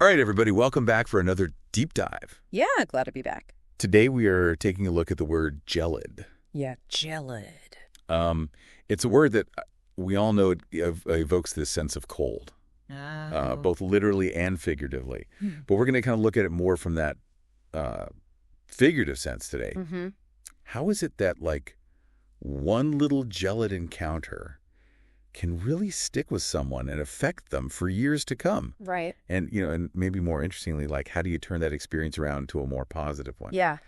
All right, everybody, welcome back for another deep dive. Yeah, glad to be back. Today we are taking a look at the word gelid. Yeah, gelid. It's a word that we all know evokes this sense of cold, both literally and figuratively. But we're going to kind of look at it more from that figurative sense today. How is it that, like, one little gelid encounter can really stick with someone and affect them for years to come? Right. And, and maybe more interestingly, like, how do you turn that experience around to a more positive one? Yeah.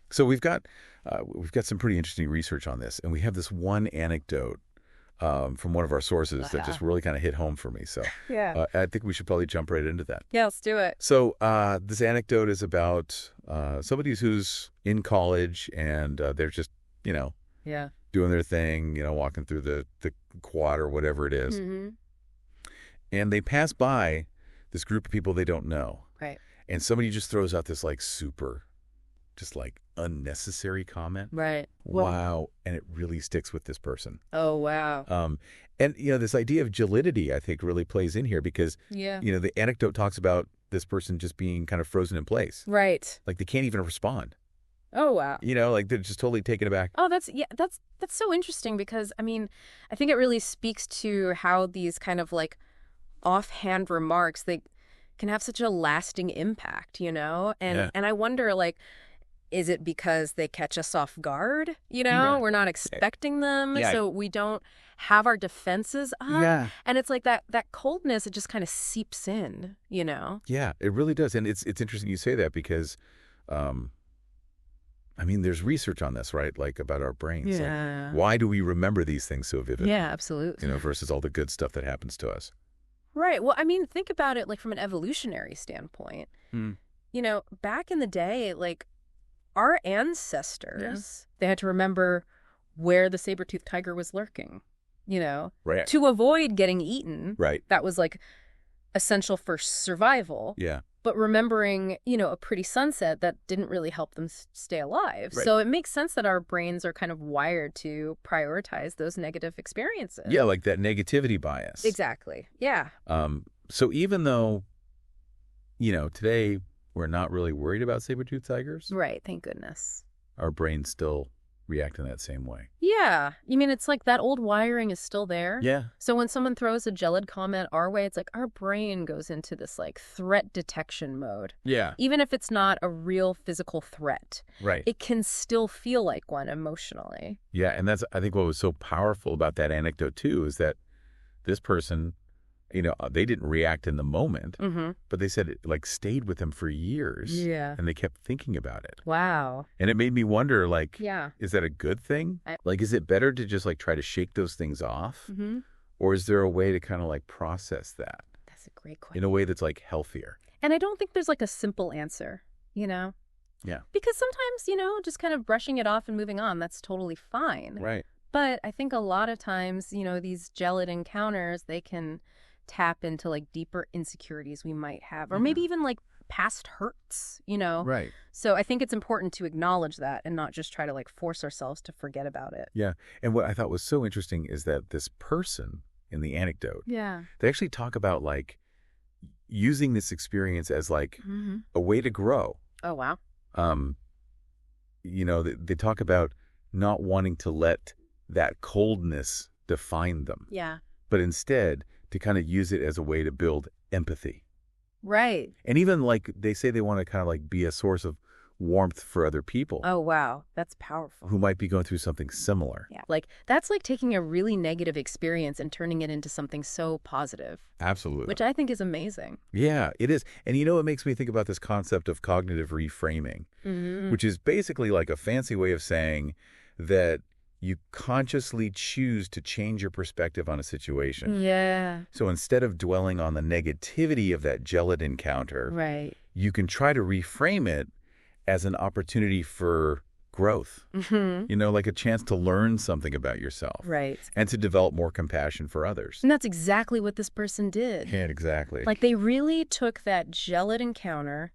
So we've got some pretty interesting research on this, and we have this one anecdote from one of our sources that just really kind of hit home for me. So Yeah. I think we should probably jump right into that. Yeah, let's do it. So this anecdote is about somebody who's in college, and they're just, Yeah. doing their thing, walking through the quad or whatever it is. And they pass by this group of people they don't know. Right. And somebody just throws out this unnecessary comment. Right. Wow. And it really sticks with this person. Oh, wow. And, this idea of gelidity, I think, really plays in here because, the anecdote talks about this person just being kind of frozen in place. Right. Like they can't even respond. Oh, wow. Like they're just totally taken aback. Oh, that's so interesting because, I think it really speaks to how these kind of like offhand remarks, they can have such a lasting impact, And I wonder, like, is it because they catch us off guard? We're not expecting them, so we don't have our defenses up. Yeah. And it's like that coldness, it just kind of seeps in, Yeah, it really does. And it's interesting you say that because there's research on this, right? Like about our brains. Yeah. Like, why do we remember these things so vividly? Yeah, absolutely. Versus all the good stuff that happens to us. Right. Well, think about it like from an evolutionary standpoint. Back in the day, like our ancestors, they had to remember where the saber-toothed tiger was lurking, Right. to avoid getting eaten. Right. That was like essential for survival. Yeah. But remembering, a pretty sunset, that didn't really help them stay alive. Right. So it makes sense that our brains are kind of wired to prioritize those negative experiences. Yeah, like that negativity bias. Exactly. Yeah. So even though, today we're not really worried about saber-toothed tigers, Right. Thank goodness. our brains still react in that same way. Yeah. It's like that old wiring is still there. Yeah. So when someone throws a gelid comment our way, it's like our brain goes into this like threat detection mode. Yeah. Even if it's not a real physical threat, Right. it can still feel like one emotionally. Yeah, and that's, I think, what was so powerful about that anecdote, too, is that this person, they didn't react in the moment, but they said it, like, stayed with them for years. Yeah. And they kept thinking about it. Wow. And it made me wonder, like, Yeah. is that a good thing? Like, is it better to just, like, try to shake those things off? Or is there a way to kind of, like, process that That's a great question. in a way that's, like, healthier? And I don't think there's like a simple answer, Yeah. Because sometimes, just kind of brushing it off and moving on, that's totally fine. Right. But I think a lot of times, these gelid encounters, they can tap into like deeper insecurities we might have, or maybe even like past hurts, Right. So I think it's important to acknowledge that and not just try to like force ourselves to forget about it. Yeah. And what I thought was so interesting is that this person in the anecdote, Yeah. they actually talk about, like, using this experience as, like, a way to grow. Oh, wow. They talk about not wanting to let that coldness define them, Yeah. but instead to kind of use it as a way to build empathy. Right. And even, like, they say they want to kind of, like, be a source of warmth for other people Oh, wow. That's powerful. who might be going through something similar. Yeah. Like that's like taking a really negative experience and turning it into something so positive, Absolutely. which I think is amazing. Yeah, it is. And it makes me think about this concept of cognitive reframing, which is basically like a fancy way of saying that you consciously choose to change your perspective on a situation. Yeah. So instead of dwelling on the negativity of that gelid encounter, Right. you can try to reframe it as an opportunity for growth, like a chance to learn something about yourself. Right. And to develop more compassion for others. And that's exactly what this person did. Yeah, exactly. Like they really took that gelid encounter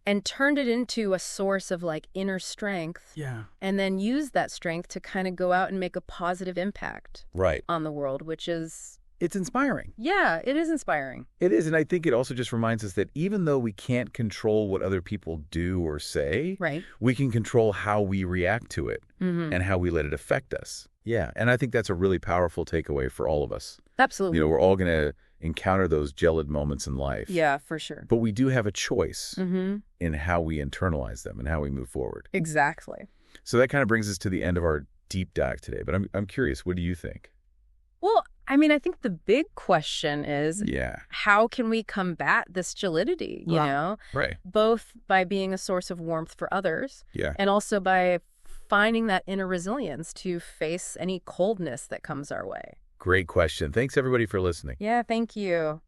and turned it into a source of like inner strength. Yeah. And then used that strength to kind of go out and make a positive impact Right. on the world, which is it's inspiring. Yeah, it is inspiring. It is, and I think it also just reminds us that even though we can't control what other people do or say, right, we can control how we react to it and how we let it affect us. Yeah, and I think that's a really powerful takeaway for all of us. Absolutely. We're all going to encounter those Gelid moments in life. Yeah, for sure. But we do have a choice in how we internalize them and how we move forward. Exactly. So that kind of brings us to the end of our deep dive today. But I'm curious, what do you think? Well, I mean, I think the big question is, how can we combat this gelidity, you know? Right. Both by being a source of warmth for others and also by finding that inner resilience to face any coldness that comes our way. Great question. Thanks, everybody, for listening. Yeah, thank you.